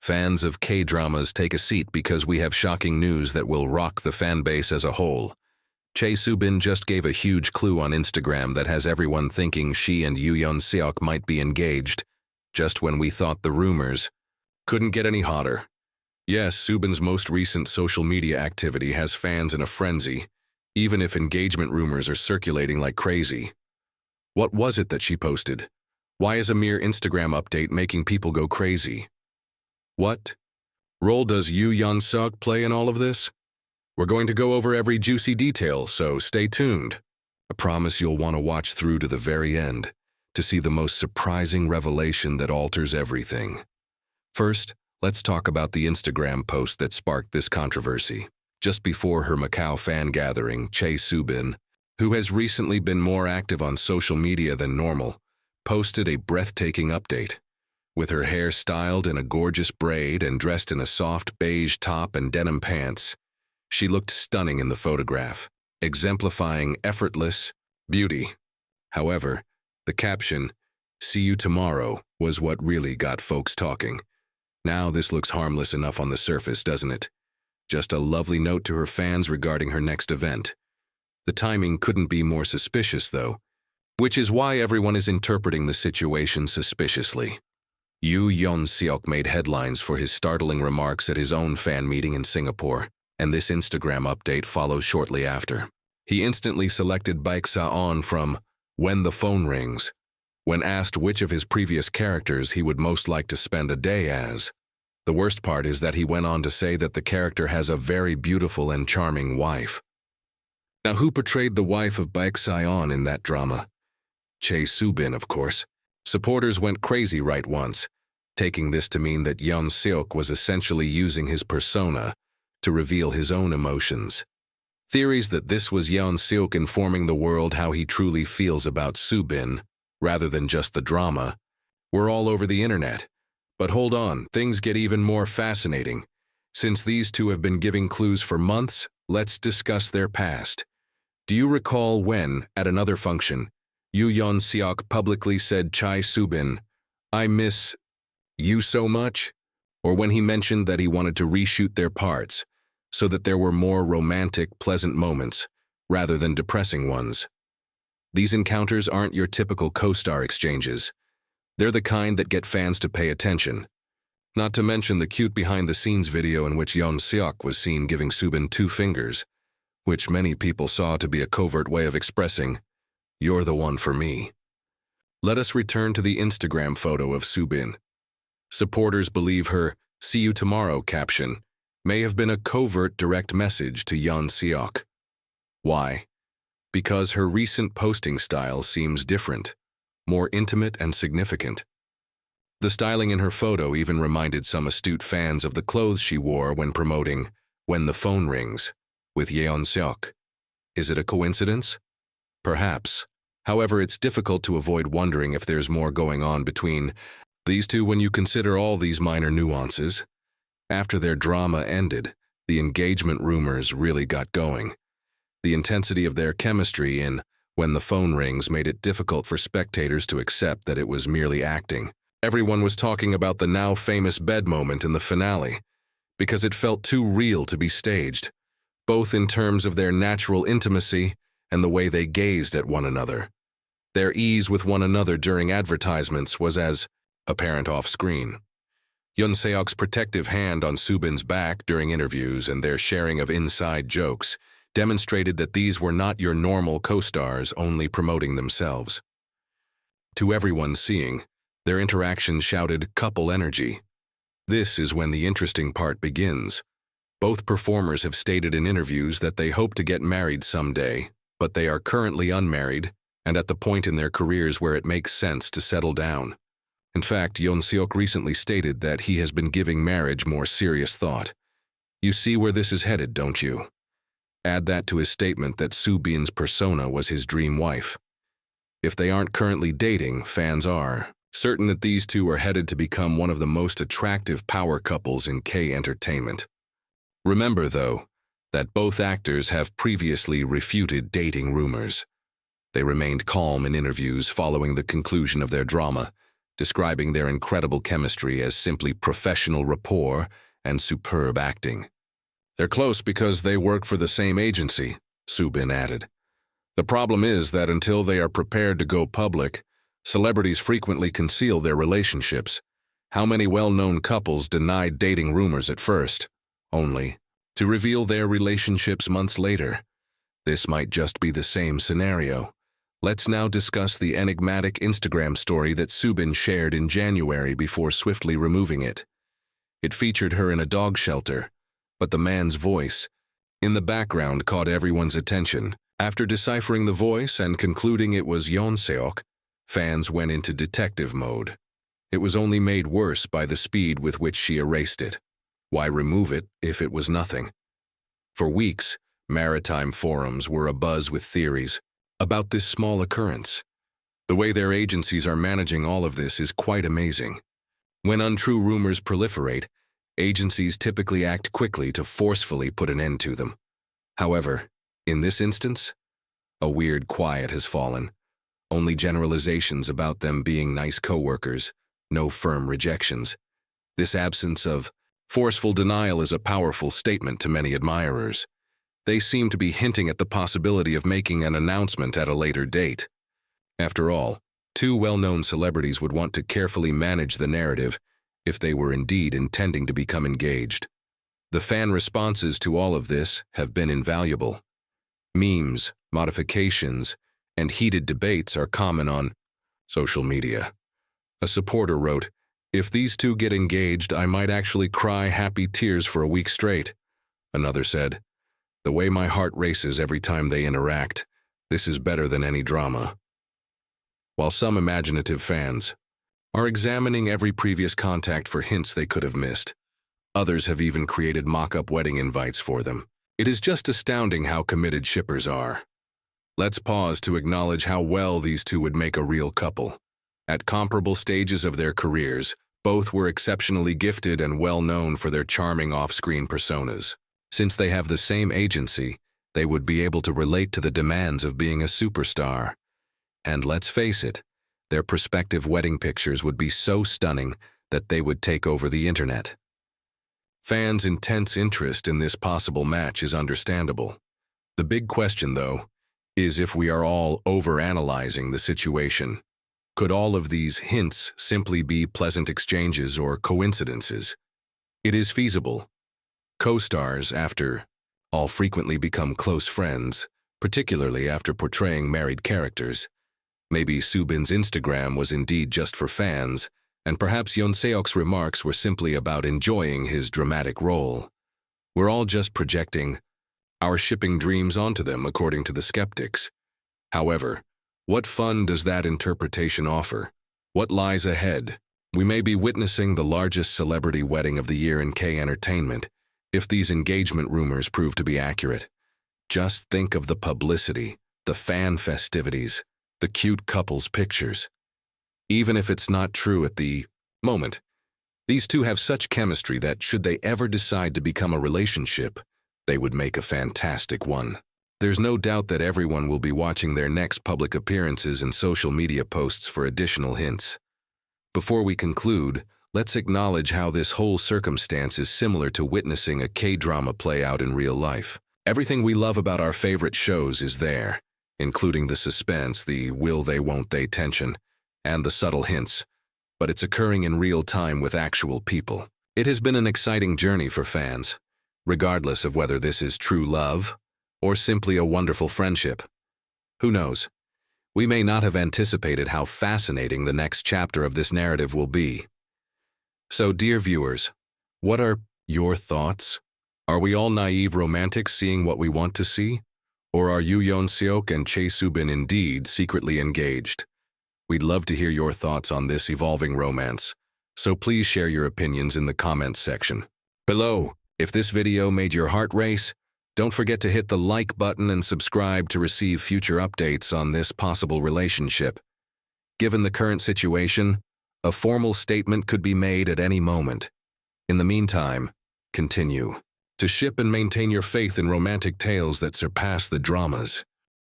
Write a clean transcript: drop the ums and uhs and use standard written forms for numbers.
Fans of K-dramas, take a seat because we have shocking news that will rock the fan base as a whole. Chae Soo-bin just gave a huge clue on Instagram that has everyone thinking she and Yoo Yeon-seok might be engaged, just when we thought the rumors couldn't get any hotter. Yes, Soo-bin's most recent social media activity has fans in a frenzy, even if engagement rumors are circulating like crazy. What was it that she posted? Why is a mere Instagram update making people go crazy? What role does Yoo Yeon-seok play in all of this? We're going to go over every juicy detail, so stay tuned. I promise you'll want to watch through to the very end to see the most surprising revelation that alters everything. First, let's talk about the Instagram post that sparked this controversy. Just before her Macau fan gathering, Chae Soo-bin, who has recently been more active on social media than normal, posted a breathtaking update. With her hair styled in a gorgeous braid and dressed in a soft beige top and denim pants, she looked stunning in the photograph, exemplifying effortless beauty. However, the caption, "See you tomorrow," was what really got folks talking. Now this looks harmless enough on the surface, doesn't it? Just a lovely note to her fans regarding her next event. The timing couldn't be more suspicious, though, which is why everyone is interpreting the situation suspiciously. Yoo Yeon-seok made headlines for his startling remarks at his own fan meeting in Singapore, and this Instagram update follows shortly after. He instantly selected Baek Sa-on from When the Phone Rings, when asked which of his previous characters he would most like to spend a day as. The worst part is that he went on to say that the character has a very beautiful and charming wife. Now, who portrayed the wife of Baek Sa-on in that drama? Chae Soo-bin, of course. Supporters went crazy right once, taking this to mean that Yuan Seak was essentially using his persona to reveal his own emotions. Theories that this was Yuan Seak informing the world how he truly feels about Soo-bin, rather than just the drama, were all over the internet. But hold on, things get even more fascinating. Since these two have been giving clues for months, let's discuss their past. Do you recall when, at another function, Yoo Yeon-seok publicly said Chae Soo-bin, "I miss you so much"? Or when he mentioned that he wanted to reshoot their parts so that there were more romantic, pleasant moments rather than depressing ones? These encounters aren't your typical co-star exchanges. They're the kind that get fans to pay attention. Not to mention the cute behind-the-scenes video in which Yuan Seok was seen giving Soo-bin 2 fingers, which many people saw to be a covert way of expressing, "You're the one for me." Let us return to the Instagram photo of Soo-bin. Supporters believe her "See you tomorrow" caption may have been a covert direct message to Yuan Seok. Why? Because her recent posting style seems different, more intimate and significant. The styling in her photo even reminded some astute fans of the clothes she wore when promoting When the Phone Rings with Yoo Yeon-seok. Is it a coincidence? Perhaps. However, it's difficult to avoid wondering if there's more going on between these two when you consider all these minor nuances. After their drama ended, the engagement rumors really got going. The intensity of their chemistry in When the Phone Rings made it difficult for spectators to accept that it was merely acting. Everyone was talking about the now famous bed moment in the finale, because it felt too real to be staged, both in terms of their natural intimacy and the way they gazed at one another. Their ease with one another during advertisements was as apparent off-screen. Yuan Seok's protective hand on Soo-bin's back during interviews and their sharing of inside jokes demonstrated that these were not your normal co-stars only promoting themselves. To everyone seeing, their interactions shouted couple energy. This is when the interesting part begins. Both performers have stated in interviews that they hope to get married someday, but they are currently unmarried and at the point in their careers where it makes sense to settle down. In fact, Yuan Seok recently stated that he has been giving marriage more serious thought. You see where this is headed, don't you? Add that to his statement that Soo-bin's persona was his dream wife. If they aren't currently dating, fans are certain that these two are headed to become one of the most attractive power couples in K-entertainment. Remember, though, that both actors have previously refuted dating rumors. They remained calm in interviews following the conclusion of their drama, describing their incredible chemistry as simply professional rapport and superb acting. "They're close because they work for the same agency," Soo-bin added. "The problem is that until they are prepared to go public, celebrities frequently conceal their relationships. How many well-known couples denied dating rumors at first, only to reveal their relationships months later? This might just be the same scenario. Let's now discuss the enigmatic Instagram story that Soo-bin shared in January before swiftly removing it. It featured her in a dog shelter, but the man's voice in the background caught everyone's attention. After deciphering the voice and concluding it was Yoo Yeon-seok, fans went into detective mode. It was only made worse by the speed with which she erased it. Why remove it if it was nothing? For weeks, maritime forums were abuzz with theories about this small occurrence. The way their agencies are managing all of this is quite amazing. When untrue rumors proliferate, agencies typically act quickly to forcefully put an end to them. However, in this instance, a weird quiet has fallen. Only generalizations about them being nice coworkers, no firm rejections. This absence of forceful denial is a powerful statement to many admirers. They seem to be hinting at the possibility of making an announcement at a later date. After all, two well-known celebrities would want to carefully manage the narrative if they were indeed intending to become engaged. The fan responses to all of this have been invaluable. Memes, modifications, and heated debates are common on social media. A supporter wrote, "If these two get engaged, I might actually cry happy tears for a week straight." Another said, "The way my heart races every time they interact, this is better than any drama." While some imaginative fans are examining every previous contact for hints they could have missed, others have even created mock-up wedding invites for them. It is just astounding how committed shippers are. Let's pause to acknowledge how well these two would make a real couple. At comparable stages of their careers, both were exceptionally gifted and well known for their charming off-screen personas. Since they have the same agency, they would be able to relate to the demands of being a superstar. And let's face it, their prospective wedding pictures would be so stunning that they would take over the internet. Fans' intense interest in this possible match is understandable. The big question, though, is if we are all overanalyzing the situation. Could all of these hints simply be pleasant exchanges or coincidences? It is feasible. Co-stars, after all, frequently become close friends, particularly after portraying married characters. Maybe Soo-bin's Instagram was indeed just for fans, and perhaps Yeon-seok's remarks were simply about enjoying his dramatic role. We're all just projecting our shipping dreams onto them, according to the skeptics. However, what fun does that interpretation offer? What lies ahead? We may be witnessing the largest celebrity wedding of the year in K-entertainment, if these engagement rumors prove to be accurate. Just think of the publicity, the fan festivities, the cute couples pictures. Even if it's not true at the moment, these two have such chemistry that should they ever decide to become a relationship, they would make a fantastic one. There's no doubt that everyone will be watching their next public appearances and social media posts for additional hints. Before we conclude, let's acknowledge how this whole circumstance is similar to witnessing a K-drama play out in real life. Everything we love about our favorite shows is there, including the suspense, the will they won't they tension, and the subtle hints, but it's occurring in real time with actual people. It has been an exciting journey for fans, regardless of whether this is true love or simply a wonderful friendship. Who knows? We may not have anticipated how fascinating the next chapter of this narrative will be. So, dear viewers, what are your thoughts? Are we all naive romantics seeing what we want to see? Or are Yoo Yeon-seok and Chae Soo-bin indeed secretly engaged? We'd love to hear your thoughts on this evolving romance, so please share your opinions in the comments section below. If this video made your heart race, don't forget to hit the like button and subscribe to receive future updates on this possible relationship. Given the current situation, a formal statement could be made at any moment. In the meantime, continue to ship and maintain your faith in romantic tales that surpass the dramas.